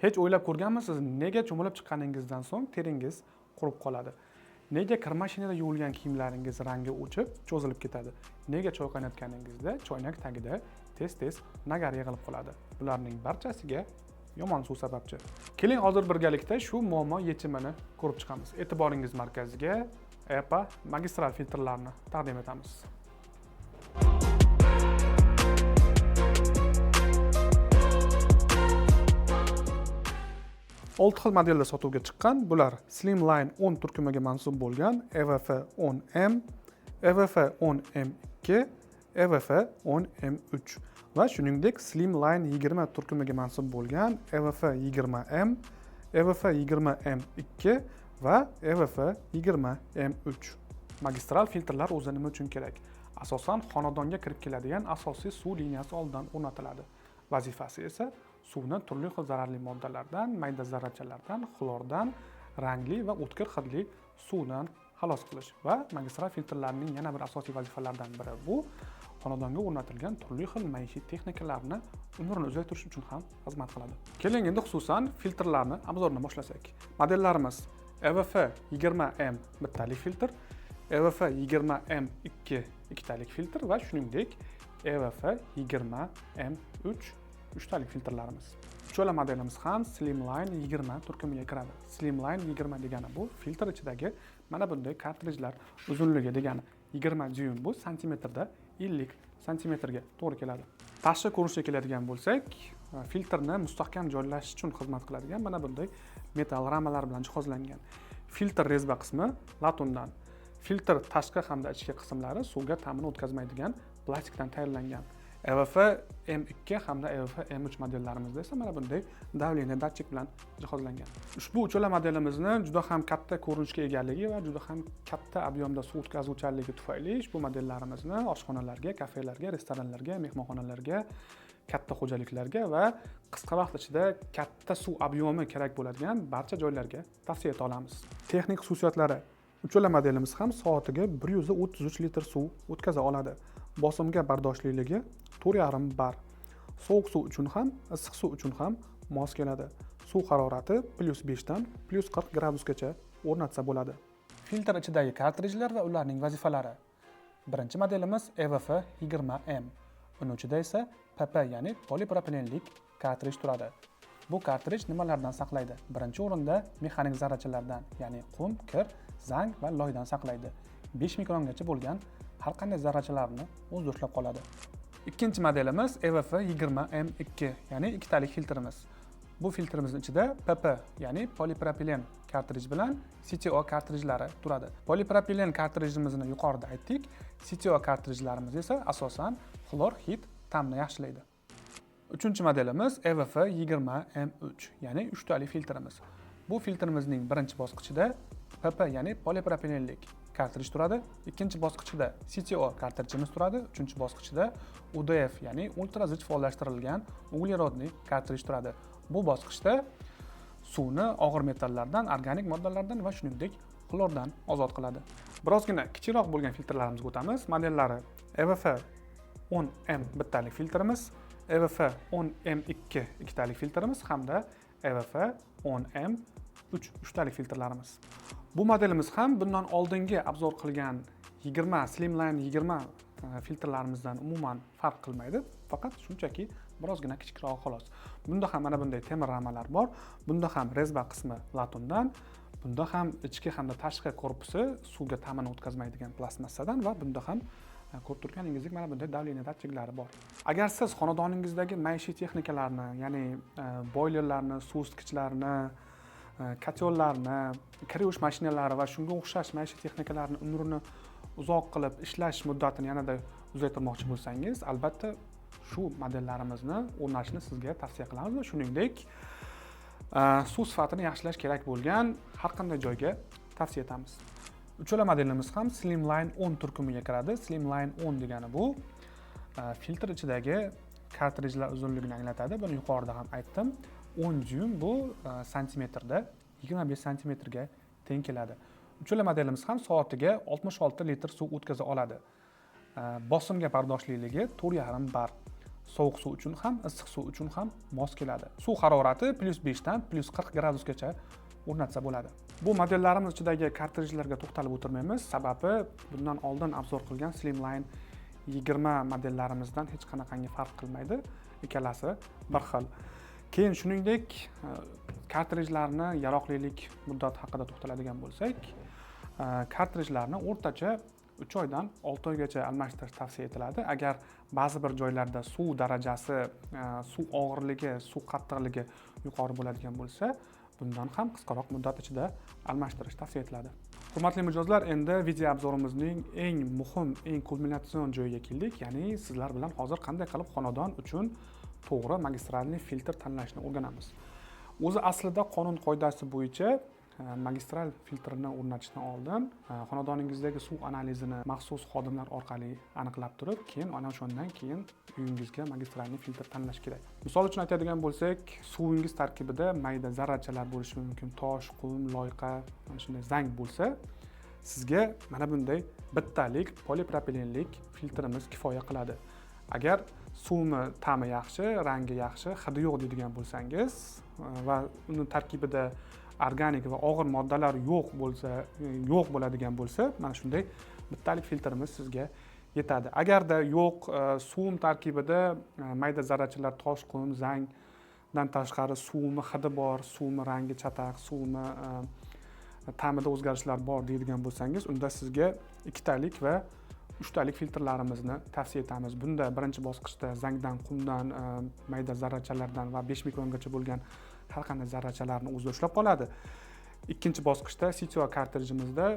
Hech o'ylab ko'rganmisiz, nega cho'milib chiqqaningizdan so'ng teringiz qurib qoladi? Nega kir mashinada yuvilgan kiyimlaringiz rangi o'chib, cho'zilib ketadi? Nega choy qaynatganingizda choynak tagida tez-tez nagar yig'ilib qoladi? Bularning barchasiga yomon suv sababchi. Keling, hozir birgalikda shu muammo yechimini ko'rib chiqamiz. E'tiboringiz markaziga EPA magistral filtrlarni taqdim etamiz. 6 xil modelda sotuvga chiqqan. Bular Slimline 10 turkumiga mansub bo'lgan EVF 10M, EVF 10M2, EVF 10M3 va shuningdek Slimline 20 turkumiga mansub bo'lgan EVF 20M, EVF 20M2 va EVF 20M3. Magistral filtrlar o'zi nima uchun kerak? Asosan xonadonga kirib keladigan asosiy suv liniyasi oldidan o'rnatiladi. Vazifasi esa suvni turli xil zararli moddalardan, mayda zarrachalardan, xlordan, rangli va o'tkir hidli suvdan xalos qilish va magistral filtrlarning yana bir asosiy vazifalaridan biri bu xonadonga o'rnatilgan turli xil maishiy texnikalarni umrini uzaytirish uchun ham xizmat qiladi. Keling endi xususan filtrlarni obzorini boshlasak. Modellarimiz EVF 20M bittalik filtr, EVF 20M2 ikkitalik filtr va shuningdek EVF 20M3 3talik filtrlarimiz. Uchala modelimiz ham Slimline 20 turkumiga kiradi. Slimline 20 degani bu filtr ichidagi mana bunday kartrijlar uzunligi degani 20 dyuym, bu santimetrda 50 santimetrga to'g'ri keladi. Tashqi ko'rinishga keladigan bo'lsak, filtrni mustahkam joylashish uchun xizmat qiladigan mana bunday metal ramalar bilan jihozlangan. Filtr rezba qismi latundan, filtr tashqi hamda ichki qismlari suvga ta'min o'tkazmaydigan plastikdan tayyorlangan. EVF M2 hamda EVF M3 modellarimizda esa mana bunday davleniya datchik bilan jihozlangan. Ushbu uchala modelimizni juda ham katta ko'rinishga egaligi va juda ham katta ob'yomda suv o'tkazuvchanligi tufayli ushbu modellarimizni oshxonalarga, kafelarga, restoranlarga, mehmonxonalarga, katta xo'jaliklarga va qisqa vaqt ichida katta suv ob'yomi kerak bo'ladigan barcha joylarga tavsiya eta olamiz. Texnik xususiyatlari: uchala modelimiz ham soatiga 133 litr suv o'tkaza oladi. Bosimga bardoshliligi 4,5 bar. Sovuq suv uchun ham, issiq suv uchun ham mos keladi. Suv harorati +5 dan +40 gradusgacha o'rnatsa bo'ladi. Filtr ichidagi kartrijlar va ularning vazifalari. Birinchi modelimiz EVF 20M. Uning ichida esa PP, ya'ni polipropilenlik kartrij turadi. Bu kartrij nimalardan saqlaydi? Birinchi o'rinda mexanik zarrachalardan, ya'ni qum, kir, zang va loydan saqlaydi. 5 mikrongacha bo'lgan har qanday zarrachalarni o'z ushlab qoladi. Ikkinchi modelimiz EVF 20M2, ya'ni ikkitalik filtrimiz. Bu filtrimizning ichida PP, ya'ni polipropilen kartrij bilan CTO kartrijlari turadi. Polipropilen kartrijimizni yuqorida aytdik. CTO kartrijlarimiz esa asosan xlor hid ta'mni yaxshilaydi. Uchinchi modelimiz EVF 20M3, ya'ni 3talik filtrimiz. Bu filtrimizning birinchi bosqichida PP, ya'ni polipropilenlik kartrij turadi. Ikkinchi bosqichida CTO kartrijimiz turadi. Uchinchi bosqichida UDF, ya'ni ultra zich faollashtirilgan uglerodli kartrij turadi. Bu bosqichda suvni og'ir metallardan, organik moddalardan va shuningdek xlordan ozod qiladi. Birozgina kichikroq bo'lgan filtrlarimizga o'tamiz. Modellari EVF 10M bittalik filtrimiz, EVF 10M2 ikkitalik filtrimiz hamda EVF 10M3 3talik filtrlarimiz. Bu modelimiz ham bundan oldingi obzor qilgan 20 Slimline 20 filtrlarimizdan umuman farq qilmaydi, faqat shunchaki birozgina kichikroq xolos. Bunda ham mana bunday temir ramalar bor. Bunda ham rezba qismi latundan, bunda ham ichki hamda tashqi korpusi suvga ta'min o'tkazmaydigan plastmassadan va bunda ham ko'rib turganingizdek mana bunday davleniya datchiklari bor. Agar siz xonadoningizdagi maishiy texnikalarni, ya'ni boylerlarni, suv isitgichlarni, kotellarni, kir yuvish mashinalari va shunga o'xshash maishiy texnikalarni umrini uzoq qilib ishlash muddatini yanada uzaytirmoqchi bo'lsangiz, albatta shu modellarimizni o'rnatishni sizga tavsiya qilamiz va shuningdek suv sifatini yaxshilash kerak bo'lgan har qanday joyga tavsiya etamiz. Uchala modelimiz ham Slimline 10 turkumiga kiradi. Slimline 10 degani bu filtr ichidagi kartrijlar uzunligini anglatadi. Buni yuqorida ham aytdim. 10 dyuym bu santimetrda 25 santimetrga teng keladi. Uchala modelimiz ham soatiga 66 litr suv o'tkaza oladi. Bosimga bardoshliligi 4,5 bar. sovuq suv uchun ham, issiq suv uchun ham mos keladi. Suv harorati +5 dan +40 gradusgacha o'rnatsa bo'ladi. Bu modellarimiz ichidagi kartrijlarga to'xtalib o'tirmaymiz, sababi bundan oldin obzor qilgan Slimline 20 modellarimizdan hech qanaqangi farq qilmaydi. Ikkalasi bir xil. Keyin shuningdek, kartrijlarni yaroqlilik muddati haqida to'xtaladigan bo'lsak, kartrijlarni o'rtacha 3 oydan 6 oygacha almashtirish tavsiya etiladi. Agar ba'zi bir joylarda suv darajasi, suv og'irligi, suv qattiqligi yuqori bo'ladigan bo'lsa, bundan ham qisqaroq muddat ichida almashtirish tavsiya etiladi. Hurmatli mijozlar, endi video obzorimizning eng muhim, eng kulminatsion joyiga keldik. Ya'ni sizlar bilan hozir qanday qilib xonadon uchun to'g'ri magistralniy filtr tanlashni o'rganamiz. O'zi aslida qonun qoidasi bo'yicha magistral filtrni o'rnatishdan oldin xonadoningizdagi suv analizini maxsus xodimlar orqali aniqlab turib, keyin ana shundan keyin uyingizga magistralniy filtr tanlash kerak. Misol uchun aytadigan bo'lsak, suvingiz tarkibida mayda zarrachalar bo'lishi mumkin, tosh, qum, loyqa, mana shunday zang bo'lsa, sizga mana bunday bittalik polipropilenlik filtrimiz kifoya qiladi. Agar suvni ta'mi yaxshi, rangi yaxshi, hidi yo'q deydigan bo'lsangiz va uni tarkibida organik va og'ir moddalar yo'q bo'ladigan bo'lsa, mana shunday bittalik filtrimiz sizga yetadi. Agarda yo'q, suv tarkibida mayda zarrachalar, tosh, qum, zangdan tashqari suvni hidi bor, suvni rangi chataq, suvni ta'mida o'zgarishlar bor deydigan bo'lsangiz, unda sizga ikkitalik va uchtalik filtrlarimizni tavsiya etamiz. Bunda birinchi bosqichda zangdan, qumdan, mayda zarrachalardan va 5 mikrongacha bo'lgan har qanday zarrachalarni o'zida ushlab qoladi. Ikkinchi bosqichda CTO kartrijimizda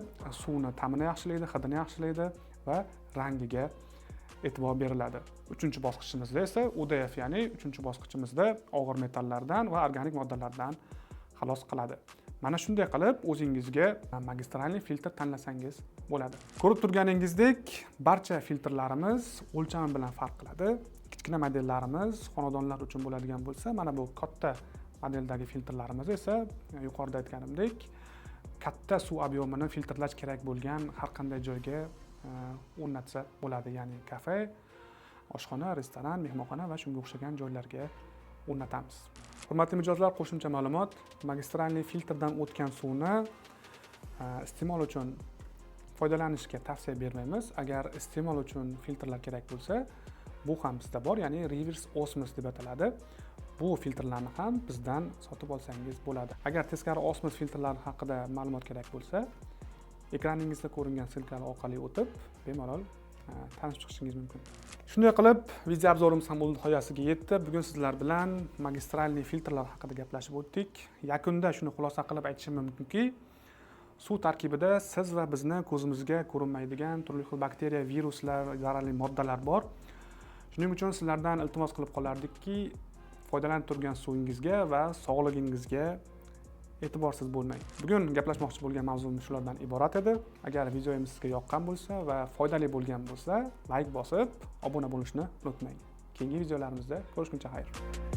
suvni ta'mini yaxshilaydi, hidini yaxshilaydi va rangiga e'tibor beriladi. Uchinchi bosqichimizda esa ODF, ya'ni uchinchi bosqichimizda og'ir metallardan va organik moddalardan xalos qiladi. Mana shunday qilib o'zingizga magistralniy filtr tanlasangiz bo'ladi. Ko'rib turganingizdek, barcha filtrlarimiz o'lchami bilan farq qiladi. Kichkina modellarimiz xonadonlar uchun bo'ladigan bo'lsa, mana bu katta modeldagi filtrlarimiz esa yuqorida aytganimdek, katta suv ob'yomini filtrlash kerak bo'lgan har qanday joyga o'rnatsa bo'ladi, ya'ni kafe, oshxona, restoran, mehmonxona va shunga o'xshagan joylarga o'rnatamiz. Hurmatli mijozlar, qo'shimcha ma'lumot: magistralniy filtrdan o'tgan suvni iste'mol uchun foydalanishga tavsiya bermaymiz. Agar iste'mol uchun filtrlar kerak bo'lsa, bu ham bizda bor, ya'ni reverse osmosis deb ataladi. Bu filtrlarni ham bizdan sotib olsangiz bo'ladi. Agar teskari osmosis filtrlari haqida ma'lumot kerak bo'lsa, ekraningizda ko'ringan silkalar orqali o'tib, bemalol tanishib chiqishingiz mumkin. Shunday qilib, video obzorimiz ham o'z nihoyasiga yetdi. Bugun sizlar bilan magistralniy filtrlar haqida gaplashib o'tdik. Yakunda shuni xulosa qilib aytishim mumkinki, suv tarkibida siz va bizni ko'zimizga ko'rinmaydigan turli xil bakteriya, viruslar, zararli moddalar bor. Shuning uchun sizlardan iltimos qilib qolardikki, foydalanib turgan suvingizga va sog'lig'ingizga e'tiborsiz bo'lmang. Bugun gaplashmoqchi bo'lgan mavzuimiz shulardan iborat edi. Agar videomiz sizga yoqqan bo'lsa va foydali bo'lgan bo'lsa, like bosib, obuna bo'lishni unutmang. Keyingi videolarimizda ko'rishguncha xayr.